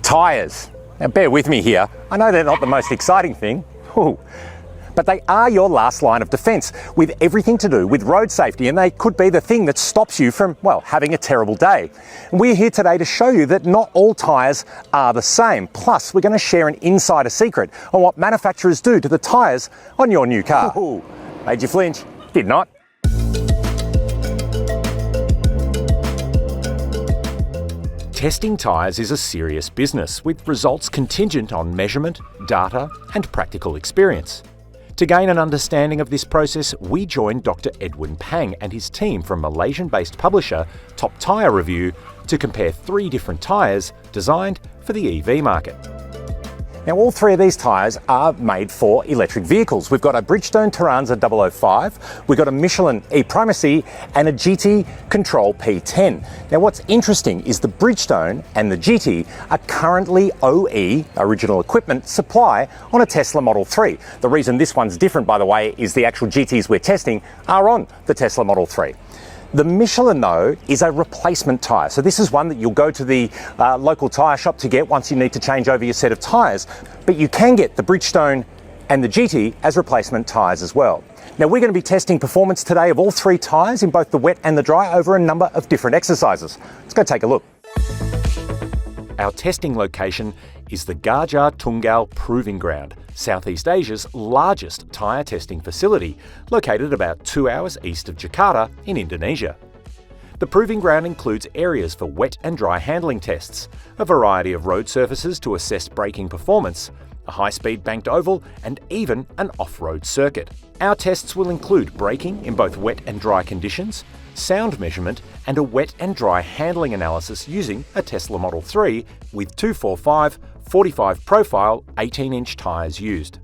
Tyres. Now bear with me here. I know they're not the most exciting thing, but they are your last line of defence with everything to do with road safety, and they could be the thing that stops you from, well, having a terrible day. And we're here today to show you that not all tyres are the same. Plus, we're going to share an insider secret on what manufacturers do to the tyres on your new car. Made you flinch? Did not. Testing tyres is a serious business with results contingent on measurement, data and practical experience. To gain an understanding of this process, we joined Dr. Edwin Pang and his team from Malaysian-based publisher Top Tyre Review to compare 3 different tyres designed for the EV market. Now, all 3 of these tyres are made for electric vehicles. We've got a Bridgestone Turanza 005, we've got a Michelin E-Primacy and a Giti Control P10. Now, what's interesting is the Bridgestone and the Giti are currently OE, original equipment, supply on a Tesla Model 3. The reason this one's different, by the way, is the actual GTs we're testing are on the Tesla Model 3. The Michelin, though, is a replacement tyre. So this is one that you'll go to the local tyre shop to get once you need to change over your set of tyres. But you can get the Bridgestone and the Giti as replacement tyres as well. Now, we're going to be testing performance today of all 3 tyres in both the wet and the dry over a number of different exercises. Let's go take a look. Our testing location is the Gajah Tunggal Proving Ground, Southeast Asia's largest tyre testing facility, located about 2 hours east of Jakarta in Indonesia. The proving ground includes areas for wet and dry handling tests, a variety of road surfaces to assess braking performance, a high-speed banked oval, and even an off-road circuit. Our tests will include braking in both wet and dry conditions, sound measurement, and a wet and dry handling analysis using a Tesla Model 3 with 245/45 profile 18-inch tyres used.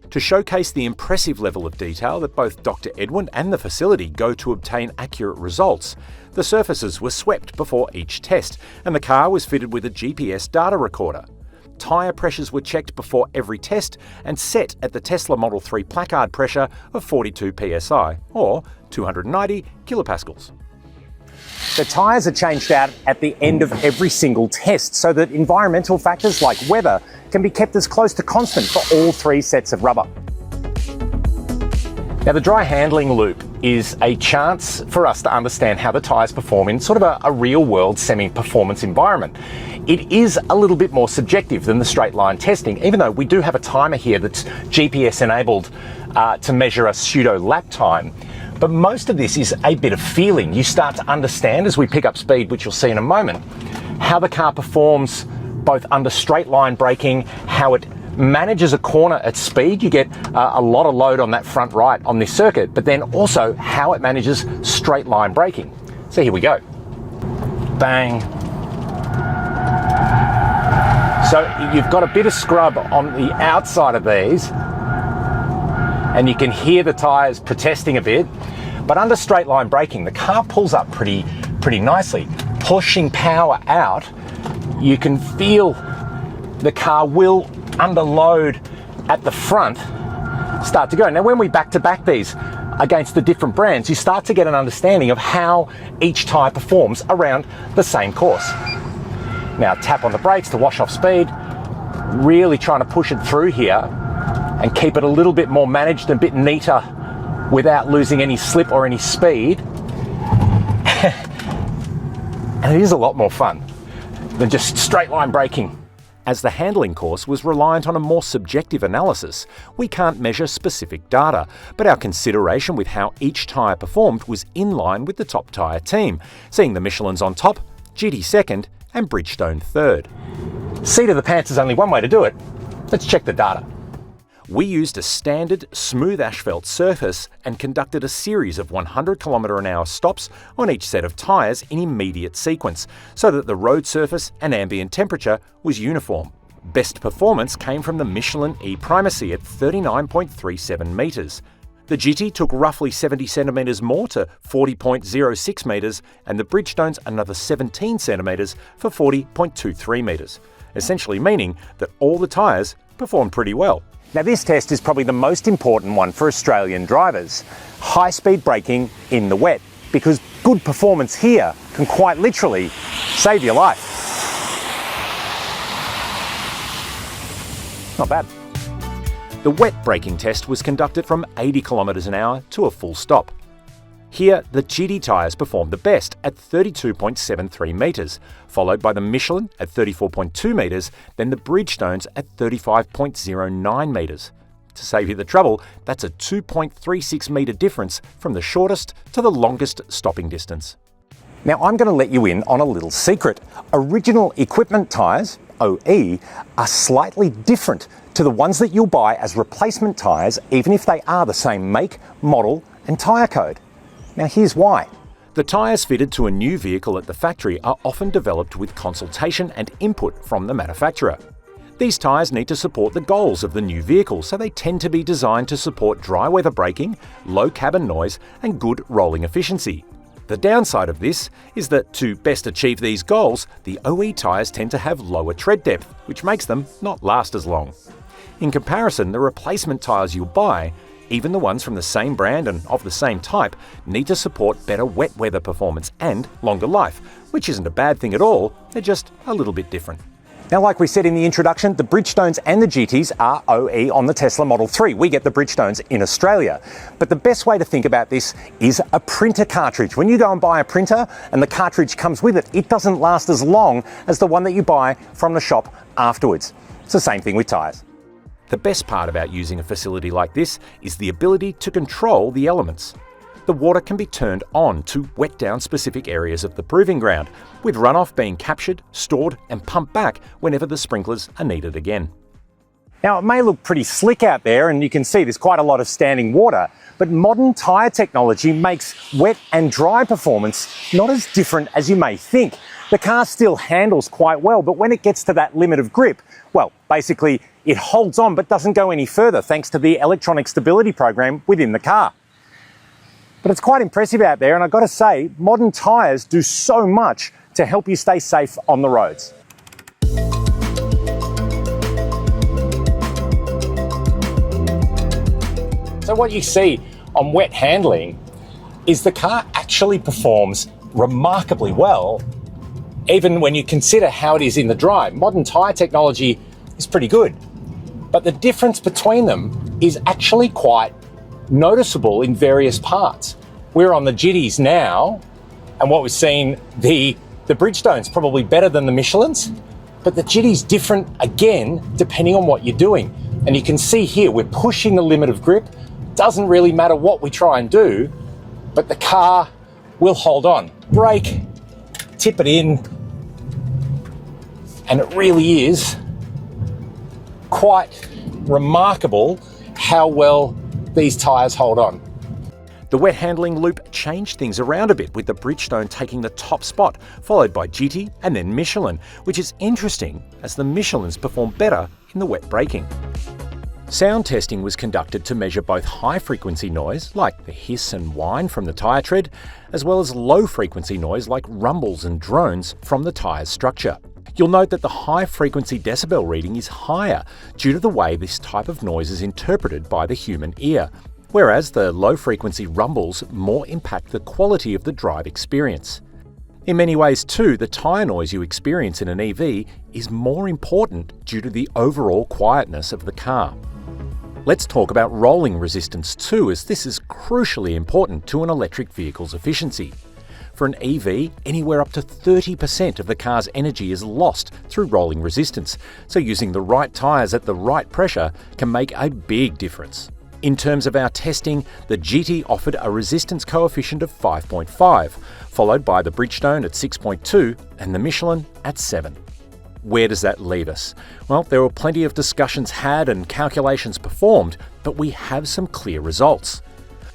To showcase the impressive level of detail that both Dr. Edwin and the facility go to obtain accurate results, the surfaces were swept before each test, and the car was fitted with a GPS data recorder. Tyre pressures were checked before every test and set at the Tesla Model 3 placard pressure of 42 psi, or 290 kilopascals. The tyres are changed out at the end of every single test so that environmental factors like weather can be kept as close to constant for all 3 sets of rubber. Now, the dry handling loop is a chance for us to understand how the tyres perform in sort of a real-world semi-performance environment. It is a little bit more subjective than the straight line testing, even though we do have a timer here that's GPS enabled to measure a pseudo lap time. But most of this is a bit of feeling. You start to understand as we pick up speed, which you'll see in a moment, how the car performs both under straight line braking, how it manages a corner at speed. You get a lot of load on that front right on this circuit, but then also how it manages straight line braking. So here we go. Bang. So you've got a bit of scrub on the outside of these, and you can hear the tyres protesting a bit, but under straight line braking, the car pulls up pretty nicely. Pushing power out, you can feel the car will, under load at the front, start to go. Now, when we back to back these against the different brands, you start to get an understanding of how each tyre performs around the same course. Now, tap on the brakes to wash off speed, really trying to push it through here and keep it a little bit more managed and a bit neater without losing any slip or any speed. And it is a lot more fun than just straight line braking. As the handling course was reliant on a more subjective analysis, we can't measure specific data, but our consideration with how each tyre performed was in line with the Top Tyre team, seeing the Michelins on top, Giti second, and Bridgestone third. Seat of the pants is only one way to do it. Let's check the data. We used a standard smooth asphalt surface and conducted a series of 100 km/h stops on each set of tyres in immediate sequence, so that the road surface and ambient temperature was uniform. Best performance came from the Michelin E-Primacy at 39.37 metres. The Giti took roughly 70 centimetres more to 40.06 metres, and the Bridgestone's another 17 centimetres for 40.23 metres, essentially meaning that all the tyres performed pretty well. Now, this test is probably the most important one for Australian drivers. High-speed braking in the wet, because good performance here can quite literally save your life. Not bad. The wet braking test was conducted from 80 kilometres an hour to a full stop. Here, the Giti tyres performed the best at 32.73 metres, followed by the Michelin at 34.2 metres, then the Bridgestones at 35.09 metres. To save you the trouble, that's a 2.36 metre difference from the shortest to the longest stopping distance. Now I'm going to let you in on a little secret. Original equipment tyres, OE, are slightly different to the ones that you'll buy as replacement tyres, even if they are the same make, model and tyre code. Now here's why. The tyres fitted to a new vehicle at the factory are often developed with consultation and input from the manufacturer. These tyres need to support the goals of the new vehicle, so they tend to be designed to support dry weather braking, low cabin noise and good rolling efficiency. The downside of this is that to best achieve these goals, the OE tyres tend to have lower tread depth, which makes them not last as long. In comparison, the replacement tyres you'll buy, even the ones from the same brand and of the same type, need to support better wet weather performance and longer life, which isn't a bad thing at all, they're just a little bit different. Now, like we said in the introduction, the Bridgestones and the GTs are OE on the Tesla Model 3. We get the Bridgestones in Australia. But the best way to think about this is a printer cartridge. When you go and buy a printer and the cartridge comes with it, it doesn't last as long as the one that you buy from the shop afterwards. It's the same thing with tyres. The best part about using a facility like this is the ability to control the elements. The water can be turned on to wet down specific areas of the proving ground, with runoff being captured, stored and pumped back whenever the sprinklers are needed again. Now it may look pretty slick out there and you can see there's quite a lot of standing water, but modern tyre technology makes wet and dry performance not as different as you may think. The car still handles quite well, but when it gets to that limit of grip, well, basically it holds on but doesn't go any further thanks to the electronic stability program within the car. But it's quite impressive out there, and I've got to say, modern tyres do so much to help you stay safe on the roads. So what you see on wet handling is the car actually performs remarkably well, even when you consider how it is in the dry. Modern tyre technology is pretty good, but the difference between them is actually quite noticeable in various parts. We're on the Gitis now, and what we've seen, the Bridgestone's probably better than the Michelins, but the Giti's different again, depending on what you're doing. And you can see here, we're pushing the limit of grip. Doesn't really matter what we try and do, but the car will hold on. Brake, tip it in, and it really is quite remarkable how well these tyres hold on. The wet handling loop changed things around a bit, with the Bridgestone taking the top spot, followed by Giti and then Michelin, which is interesting as the Michelins perform better in the wet braking. Sound testing was conducted to measure both high-frequency noise, like the hiss and whine from the tyre tread, as well as low-frequency noise like rumbles and drones from the tyre's structure. You'll note that the high-frequency decibel reading is higher due to the way this type of noise is interpreted by the human ear, whereas the low-frequency rumbles more impact the quality of the drive experience. In many ways too, the tyre noise you experience in an EV is more important due to the overall quietness of the car. Let's talk about rolling resistance too, as this is crucially important to an electric vehicle's efficiency. For an EV, anywhere up to 30% of the car's energy is lost through rolling resistance, so using the right tyres at the right pressure can make a big difference. In terms of our testing, the Giti offered a resistance coefficient of 5.5, followed by the Bridgestone at 6.2 and the Michelin at 7. Where does that leave us? Well, there were plenty of discussions had and calculations performed, but we have some clear results.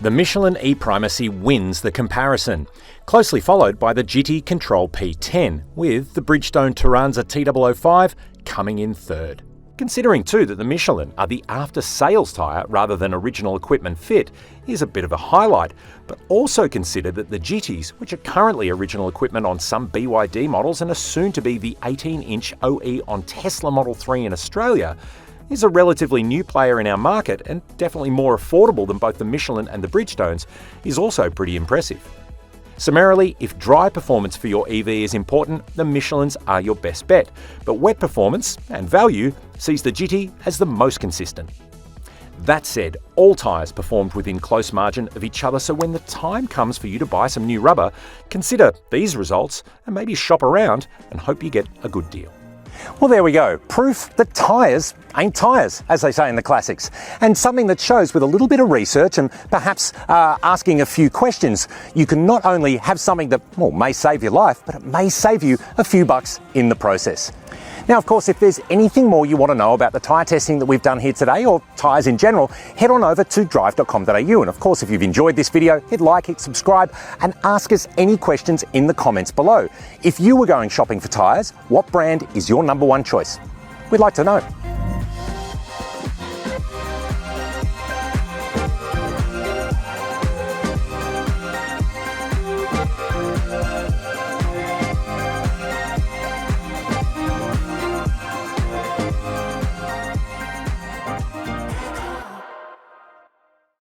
The Michelin e-Primacy wins the comparison, closely followed by the Giti Control P10, with the Bridgestone Turanza T005 coming in third. Considering too that the Michelin are the after-sales tyre rather than original equipment fit is a bit of a highlight, but also consider that the Gitis, which are currently original equipment on some BYD models and are soon to be the 18-inch OE on Tesla Model 3 in Australia, is a relatively new player in our market and definitely more affordable than both the Michelin and the Bridgestones, is also pretty impressive. Summarily, if dry performance for your EV is important, the Michelins are your best bet. But wet performance and value sees the Giti as the most consistent. That said, all tyres performed within close margin of each other, so when the time comes for you to buy some new rubber, consider these results and maybe shop around and hope you get a good deal. Well, there we go. Proof that tyres ain't tyres, as they say in the classics. And something that shows with a little bit of research and perhaps asking a few questions, you can not only have something that, well, may save your life, but it may save you a few bucks in the process. Now, of course, if there's anything more you want to know about the tyre testing that we've done here today, or tyres in general, head on over to Drive.com.au. And of course, if you've enjoyed this video, hit like, hit subscribe, and ask us any questions in the comments below. If you were going shopping for tyres, what brand is your number one choice? We'd like to know.